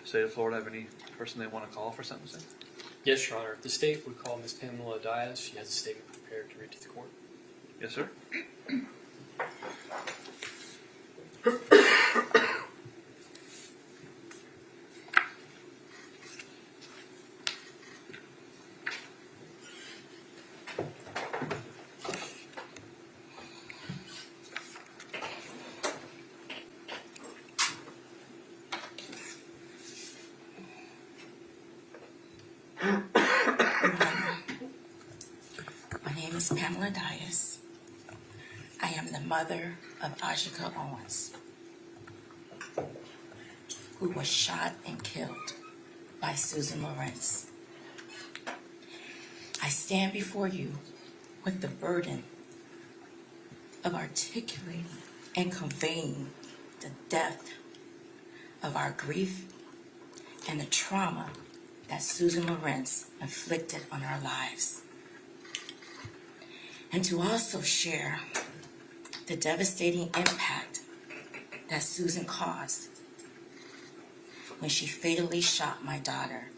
State of Florida have any person they want to call for sentencing? Yes, Your Honor. The state would call Ms. Pamela Diaz. She has a statement prepared to read to the court. Yes, sir. My name is Pamela Diaz. I am the mother of Ajike Owens, who was shot and killed by Susan Lorincz. I stand before you with the burden of articulating and conveying the depth of our grief and the trauma that Susan Lorincz inflicted on our lives. And to also share the devastating impact that Susan caused when she fatally shot my daughter,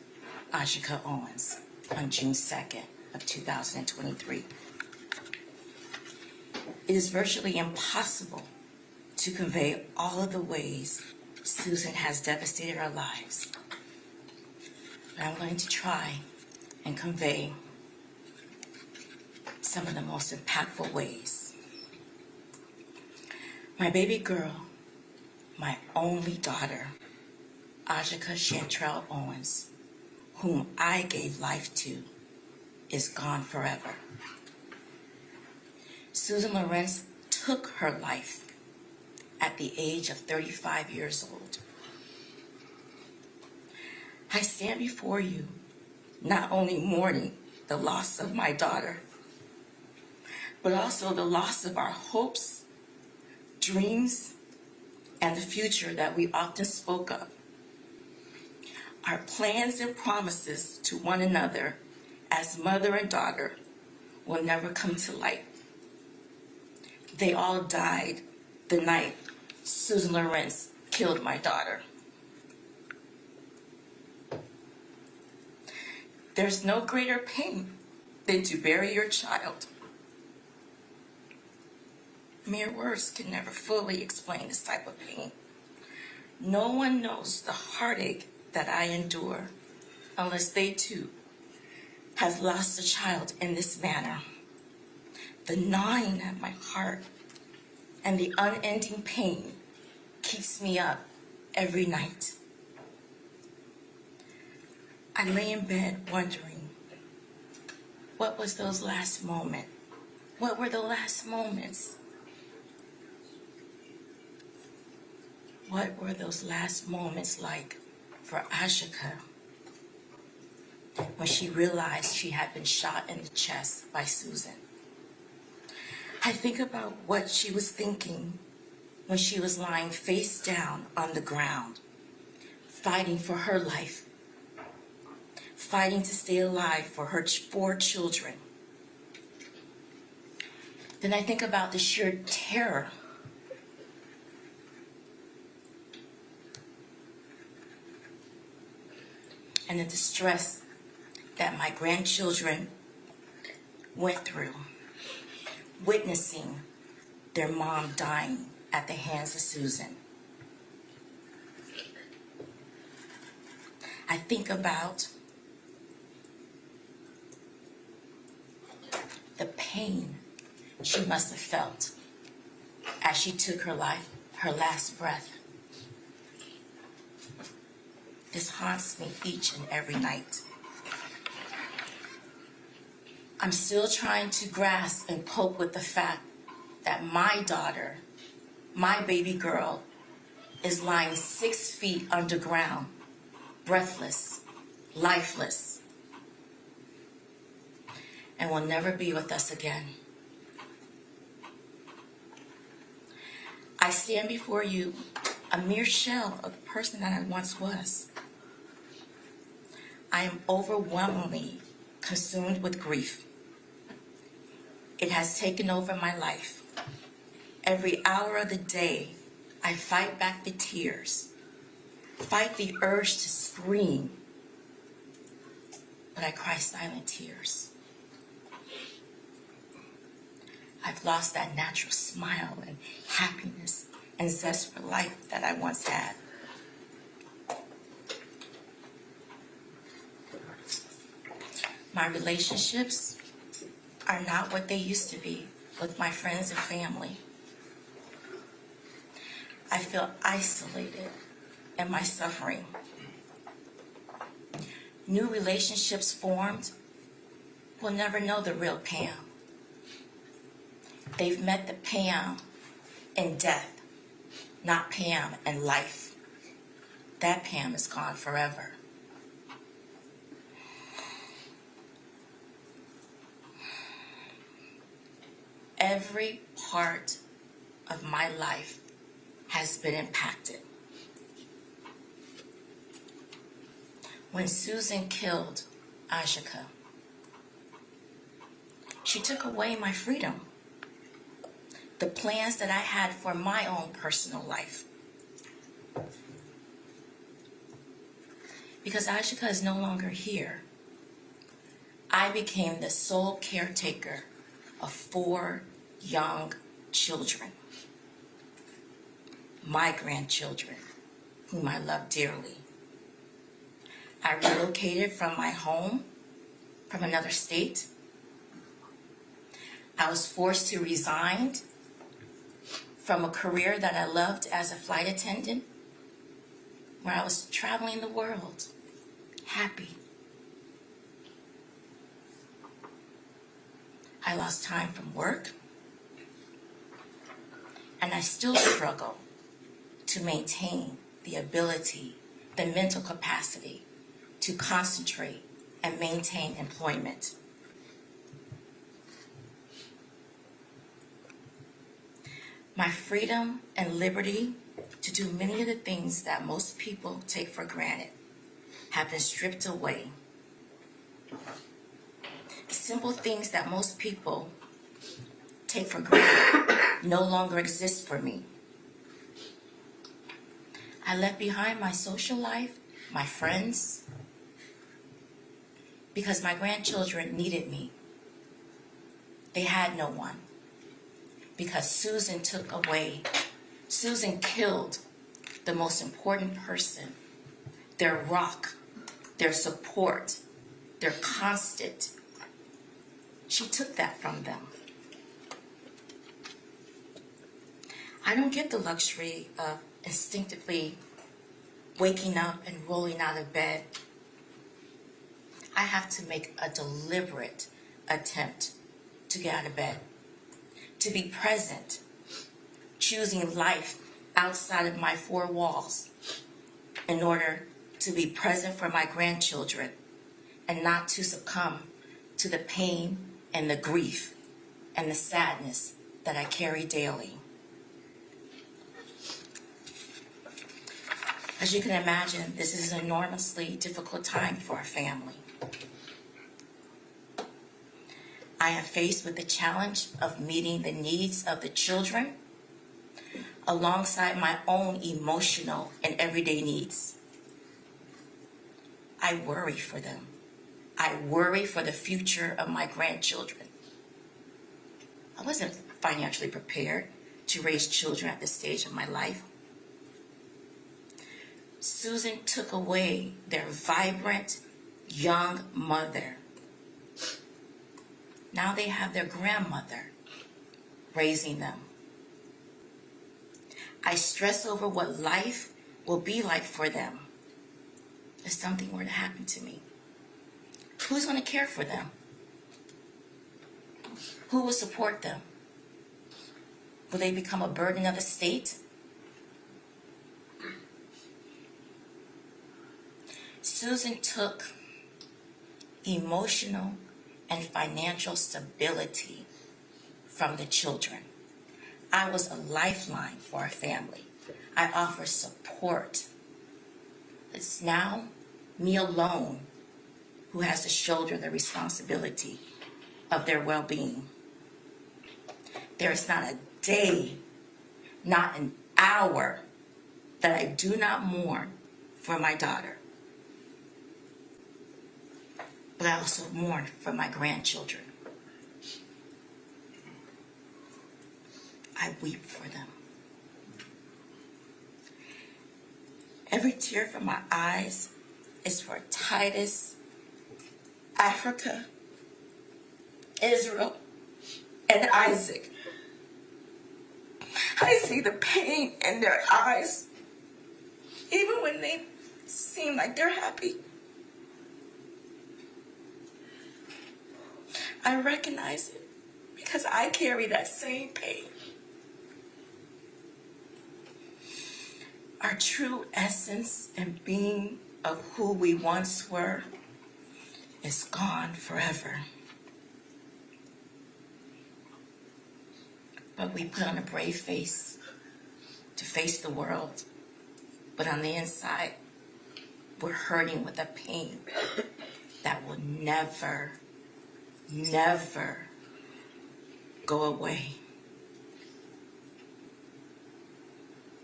Ajike Owens, on June 2nd of 2023. It is virtually impossible to convey all of the ways Susan has devastated our lives. But I'm going to try and convey some of the most impactful ways. My baby girl, my only daughter, Ajike Owens, whom I gave life to, is gone forever. Susan Lorincz took her life at the age of 35 years old. I stand before you not only mourning the loss of my daughter, but also the loss of our hopes, dreams, and the future that we often spoke of. Our plans and promises to one another as mother and daughter will never come to light. They all died the night Susan Lorincz killed my daughter. There's no greater pain than to bury your child. Mere words can never fully explain this type of pain. No one knows the heartache that I endure unless they too have lost a child in this manner. The gnawing at my heart and the unending pain keeps me up every night. I lay in bed wondering, what was those last moments? What were the last moments? What were those last moments like for Ajike when she realized she had been shot in the chest by Susan? I think about what she was thinking when she was lying face down on the ground, fighting for her life, fighting to stay alive for her 4 children. Then I think about the sheer terror and the distress that my grandchildren went through, witnessing their mom dying at the hands of Susan. I think about the pain she must have felt as she took her life, her last breath. This haunts me each and every night. I'm still trying to grasp and cope with the fact that my daughter, my baby girl, is lying 6 feet underground, breathless, lifeless, and will never be with us again. I stand before you a mere shell of the person that I once was. I am overwhelmingly consumed with grief. It has taken over my life. Every hour of the day, I fight back the tears fight the urge to scream, but I cry silent tears. I've lost that natural smile and happiness and zest for life that I once had. My relationships are not what they used to be with my friends and family. I feel isolated in my suffering. New relationships formed will never know the real Pam. They've met the Pam in death, not Pam in life. That Pam is gone forever. Every part of my life has been impacted. When Susan killed Ajike, she took away my freedom, the plans that I had for my own personal life. Because Ajike is no longer here, I became the sole caretaker of 4 young children, my grandchildren, whom I love dearly. I relocated from my home, from another state. I was forced to resign from a career that I loved as a flight attendant, where I was traveling the world, happy. I lost time from work, and I still struggle to maintain the ability, the mental capacity to concentrate and maintain employment. My freedom and liberty to do many of the things that most people take for granted have been stripped away. The simple things that most people take for granted no longer exist for me. I left behind my social life, my friends, because my grandchildren needed me. They had no one. Because Susan killed the most important person, their rock, their support, their constant. She took that from them. I don't get the luxury of instinctively waking up and rolling out of bed. I have to make a deliberate attempt to get out of bed, to be present, choosing life outside of my 4 walls in order to be present for my grandchildren and not to succumb to the pain and the grief and the sadness that I carry daily. As you can imagine, this is an enormously difficult time for our family. I am faced with the challenge of meeting the needs of the children alongside my own emotional and everyday needs. I worry for them. I worry for the future of my grandchildren. I wasn't financially prepared to raise children at this stage of my life. Susan took away their vibrant young mother. Now they have their grandmother raising them. I stress over what life will be like for them if something were to happen to me. Who's going to care for them? Who will support them? Will they become a burden of the state? Susan took emotional and financial stability from the children. I was a lifeline for our family. I offer support. It's now me alone who has to shoulder the responsibility of their well-being. There is not a day, not an hour that I do not mourn for my daughter. But I also mourn for my grandchildren. I weep for them. Every tear from my eyes is for Titus, Africa, Israel, and Isaac. I see the pain in their eyes, even when they seem like they're happy. I recognize it because I carry that same pain. Our true essence and being of who we once were is gone forever. But we put on a brave face to face the world. But on the inside, we're hurting with a pain that will never, never go away.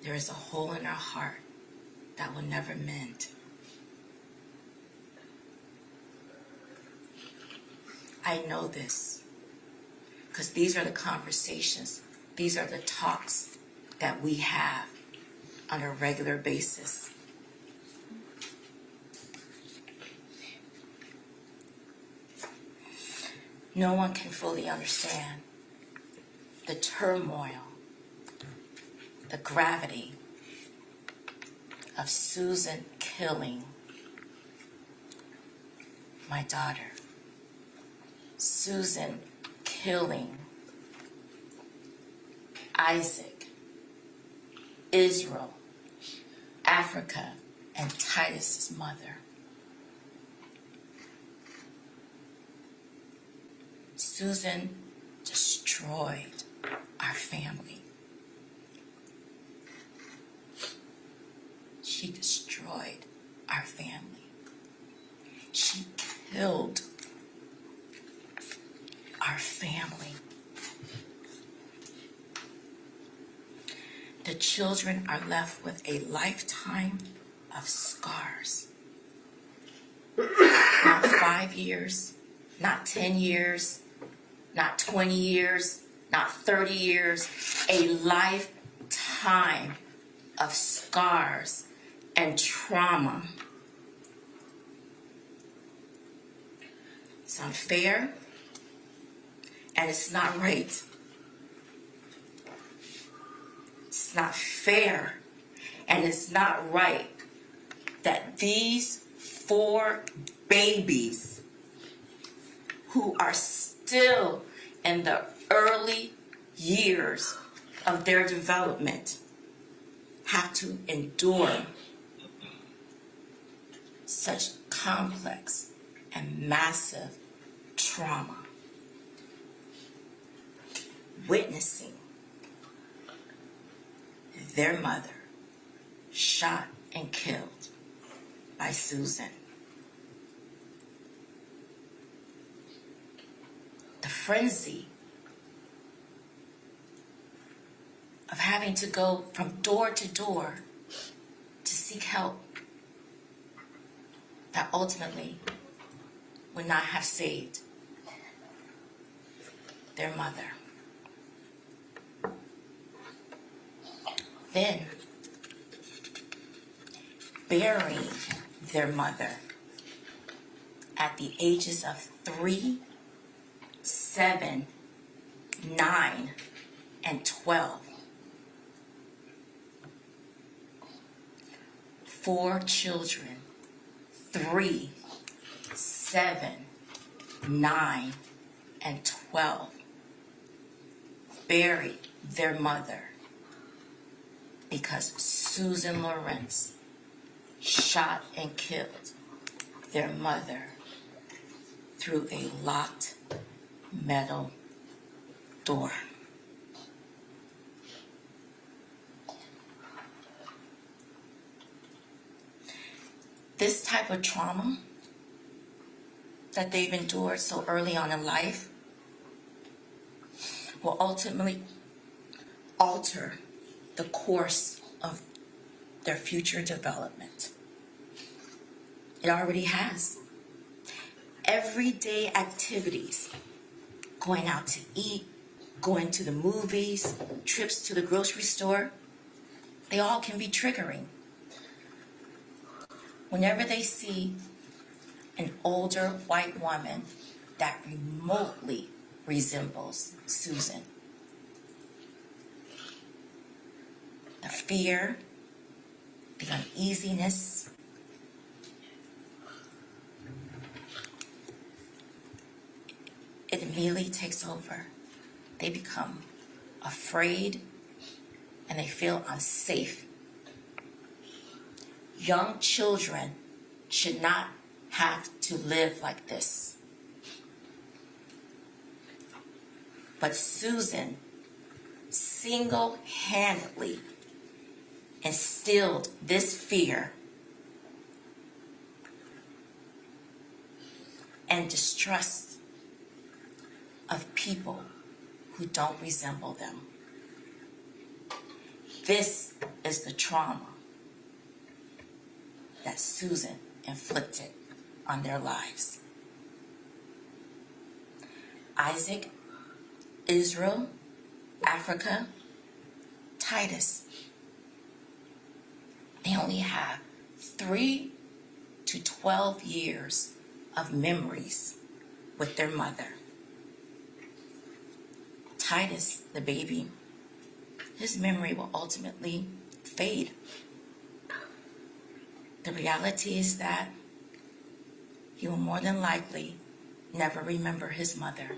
There is a hole in our heart that will never mend. I know this because these are the conversations, these are the talks that we have on a regular basis. No one can fully understand the turmoil, the gravity of Susan killing my daughter. Susan killing Isaac, Israel, Africa, and Titus's mother. Susan destroyed our family. She destroyed our family. She killed our family. The children are left with a lifetime of scars. Not 5 years, not 10 years, not 20 years, not 30 years, a lifetime of scars and trauma. It's unfair and it's not right. It's not fair and it's not right that these 4 babies who are still in the early years of their development have to endure such complex and massive trauma. Witnessing their mother shot and killed by Susan. The frenzy of having to go from door to door to seek help that ultimately would not have saved their mother. Then burying their mother at the ages of 3, 7, 9, and 12. 4 children, 3, 7, 9, and 12, buried their mother because Susan Lorincz shot and killed their mother through a locked metal door. This type of trauma that they've endured so early on in life will ultimately alter the course of their future development. It already has. Everyday activities, going out to eat, going to the movies, trips to the grocery store, they all can be triggering. Whenever they see an older white woman that remotely resembles Susan, the fear, the uneasiness, it immediately takes over. They become afraid and they feel unsafe. Young children should not have to live like this. But Susan single-handedly instilled this fear and distrust of people who don't resemble them. This is the trauma that Susan inflicted on their lives. Isaac, Israel, Africa, Titus, they only have 3 to 12 years of memories with their mother. Titus, the baby, his memory will ultimately fade. The reality is that he will more than likely never remember his mother.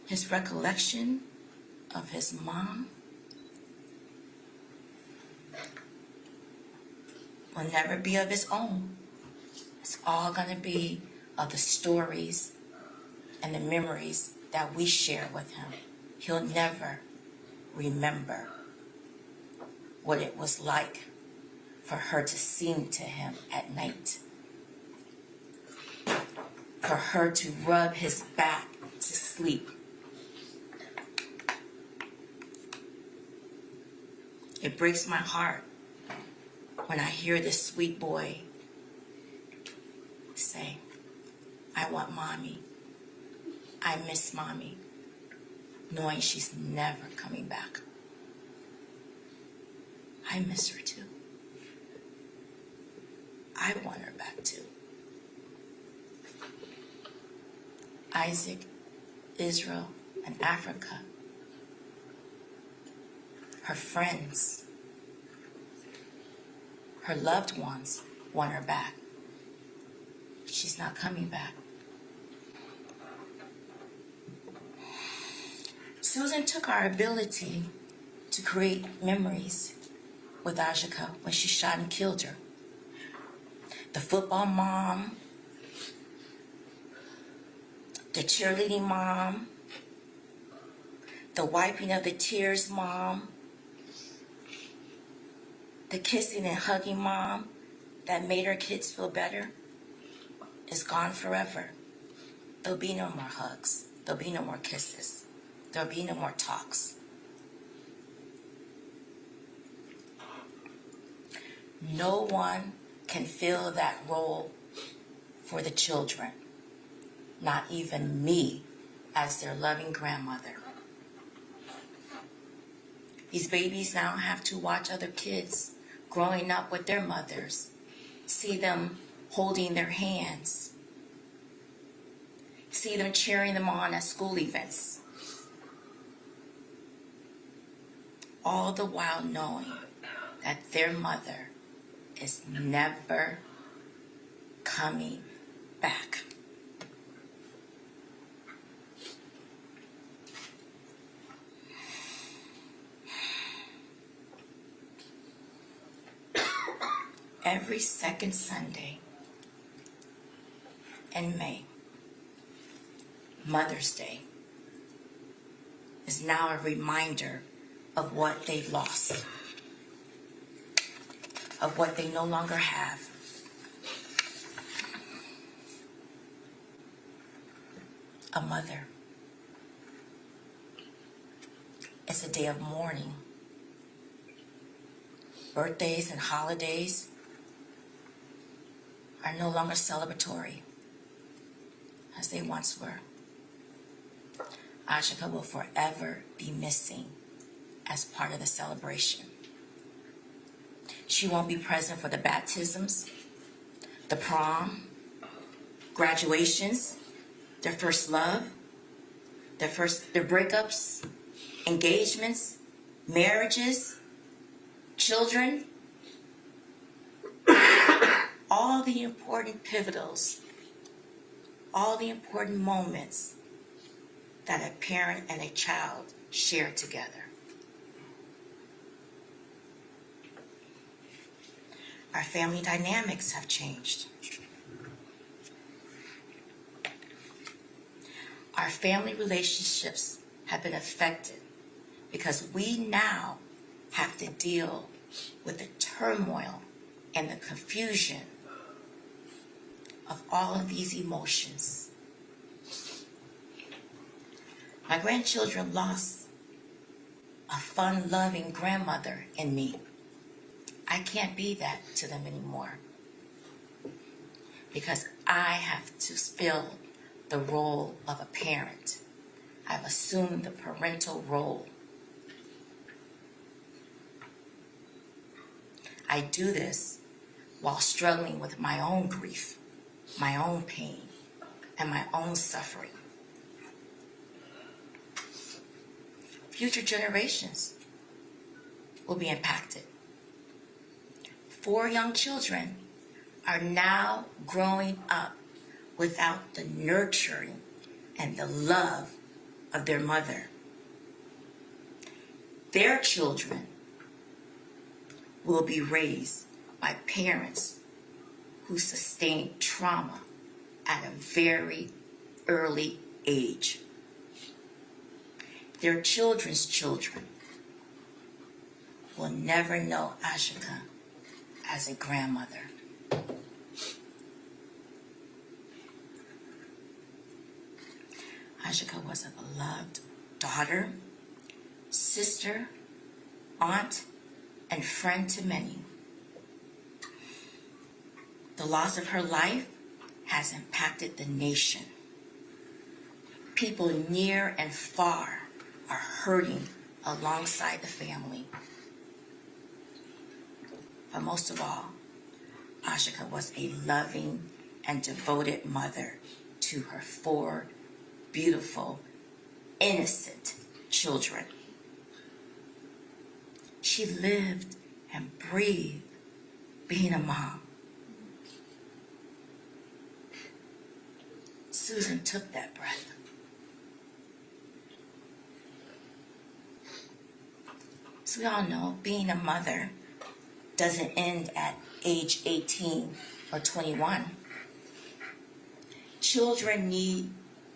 His recollection of his mom will never be of his own. It's all going to be of the stories and the memories that we share with him. He'll never remember what it was like for her to sing to him at night, for her to rub his back to sleep. It breaks my heart when I hear this sweet boy say, "I want mommy. I miss mommy," knowing she's never coming back. I miss her too. I want her back too. Isaac, Israel, and Africa, her friends, her loved ones want her back. She's not coming back. Susan took our ability to create memories with Ajike when she shot and killed her. The football mom, the cheerleading mom, the wiping of the tears mom, the kissing and hugging mom that made her kids feel better is gone forever. There'll be no more hugs. There'll be no more kisses. There'll be no more talks. No one can fill that role for the children, not even me as their loving grandmother. These babies now have to watch other kids growing up with their mothers, see them holding their hands, see them cheering them on at school events, all the while knowing that their mother is never coming back. Every second Sunday in May, Mother's Day, is now a reminder of what they've lost, of what they no longer have. A mother. It's a day of mourning birthdays and holidays are no longer celebratory as they once were. Ajike will forever be missing as part of the celebration. She won't be present for the baptisms, the prom, graduations, their first love, their breakups, engagements, marriages, children, all the important pivotals, all the important moments that a parent and a child share together. Our family dynamics have changed. Our family relationships have been affected because we now have to deal with the turmoil and the confusion of all of these emotions. My grandchildren lost a fun-loving grandmother in me. I can't be that to them anymore because I have to fill the role of a parent. I've assumed the parental role. I do this while struggling with my own grief, my own pain, and my own suffering. Future generations will be impacted. 4 young children are now growing up without the nurturing and the love of their mother. Their children will be raised by parents who sustained trauma at a very early age. Their children's children will never know Ajike as a grandmother. Ajike was a beloved daughter, sister, aunt, and friend to many. The loss of her life has impacted the nation. People near and far are hurting alongside the family. But most of all, Ajike was a loving and devoted mother to her 4 beautiful, innocent children. She lived and breathed being a mom. Susan took that breath. So we all know being a mother doesn't end at age 18 or 21. Children need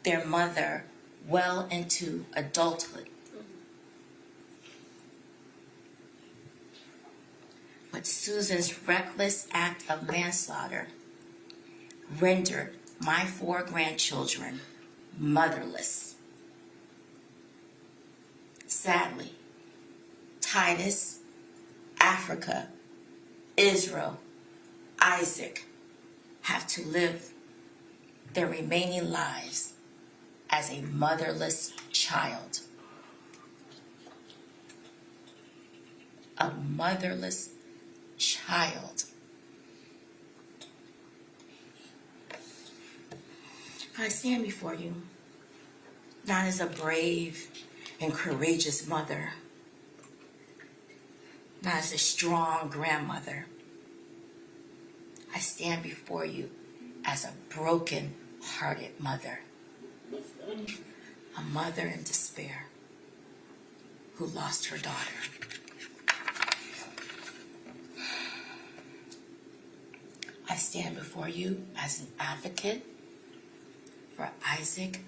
their mother well into adulthood. But Susan's reckless act of manslaughter rendered my 4 grandchildren motherless. Sadly, Titus, Africa, Israel, Isaac have to live their remaining lives as a motherless child. A motherless child. I stand before you not as a brave and courageous mother, not as a strong grandmother. I stand before you as a broken-hearted mother, a mother in despair who lost her daughter. I stand before you as an advocate for Isaac,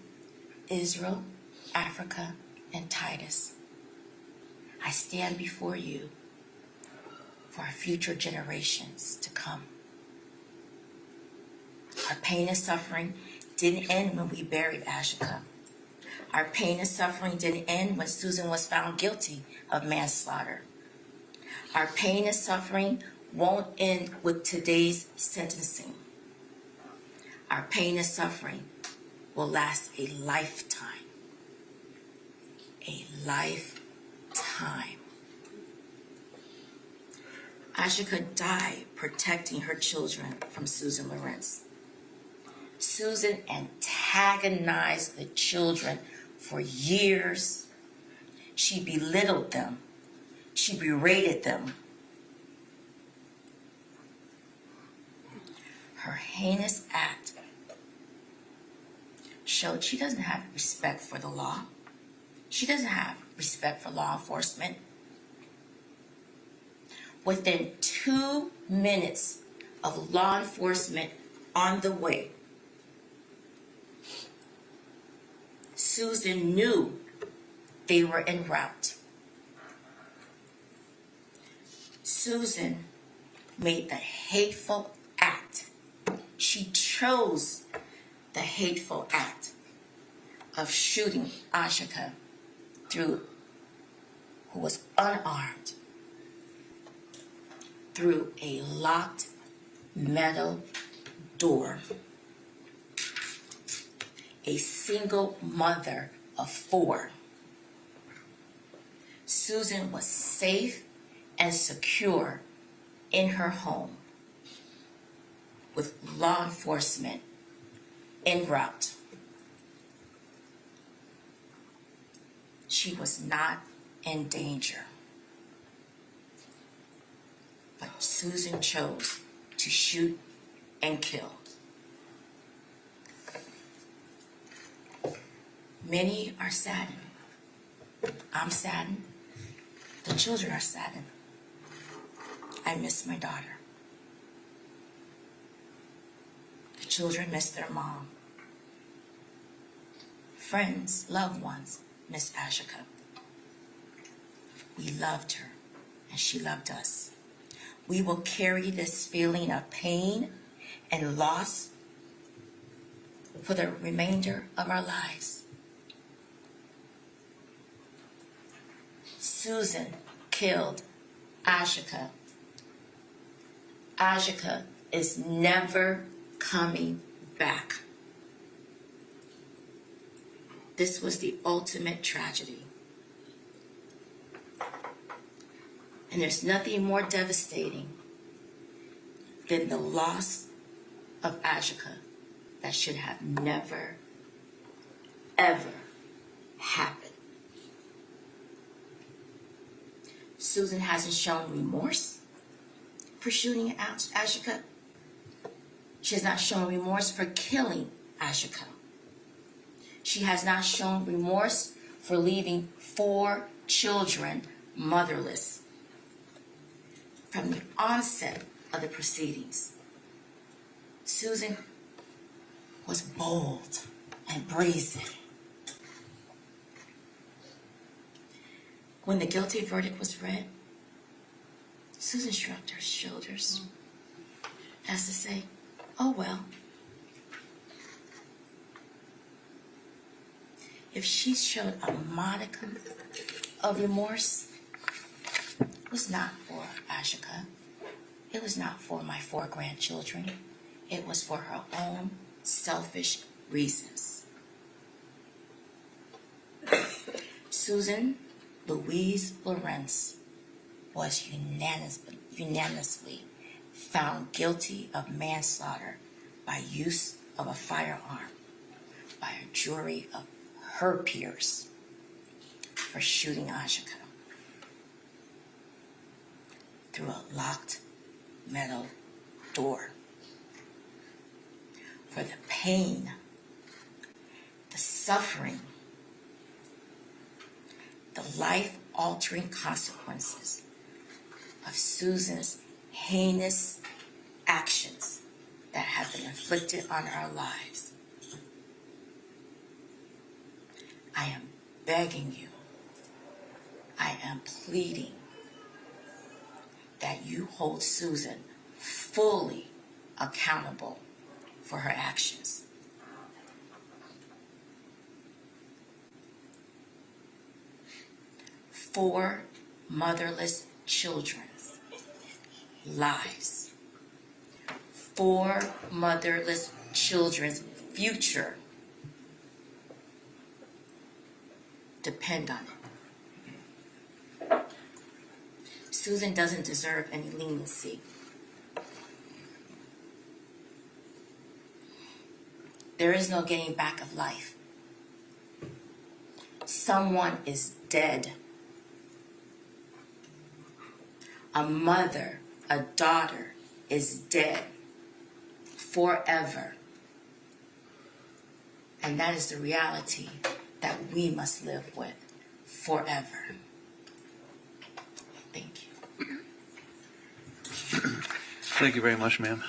Israel, Africa, and Titus. I stand before you for our future generations to come. Our pain and suffering didn't end when we buried Ajike. Our pain and suffering didn't end when Susan was found guilty of manslaughter. Our pain and suffering won't end with today's sentencing. Our pain and suffering will last a lifetime. A lifetime. Ajike died protecting her children from Susan Lorincz. Susan antagonized the children for years. She belittled them. She berated them. Her heinous act showed she doesn't have respect for the law. She doesn't have respect for law enforcement. Within 2 minutes of law enforcement on the way, Susan knew they were en route. Susan made the hateful act. She chose the hateful act of shooting Ajike who was unarmed, through a locked metal door. A single mother of 4. Susan was safe and secure in her home with law enforcement en route. She was not in danger. But Susan chose to shoot and kill. Many are saddened. I'm saddened. The children are saddened. I miss my daughter. The children miss their mom. Friends, loved ones miss Ajike. We loved her, and she loved us. We will carry this feeling of pain and loss for the remainder of our lives. Susan killed Ajike. Ajike is never coming back. This was the ultimate tragedy. And there's nothing more devastating than the loss of Ajike that should have never, ever happened. Susan hasn't shown remorse for shooting Ajike. She has not shown remorse for killing Ajike. She has not shown remorse for leaving 4 children motherless. From the onset of the proceedings, Susan was bold and brazen. When the guilty verdict was read, Susan shrugged her shoulders as to say, oh well. If she showed a modicum of remorse, it was not for Ajike. It was not for my 4 grandchildren. It was for her own selfish reasons. Susan Louise Lorincz was unanimously found guilty of manslaughter by use of a firearm by a jury of her peers for shooting Ajike through a locked metal door. For the pain, the suffering, the life-altering consequences of Susan's heinous actions that have been inflicted on our lives. I am begging you, I am pleading that you hold Susan fully accountable for her actions. Four motherless children lives. 4 motherless children's future depend on it. Susan doesn't deserve any leniency. There is no getting back of life. Someone is dead. A mother, a daughter is dead forever. And that is the reality that we must live with forever. Thank you. Thank you very much, ma'am.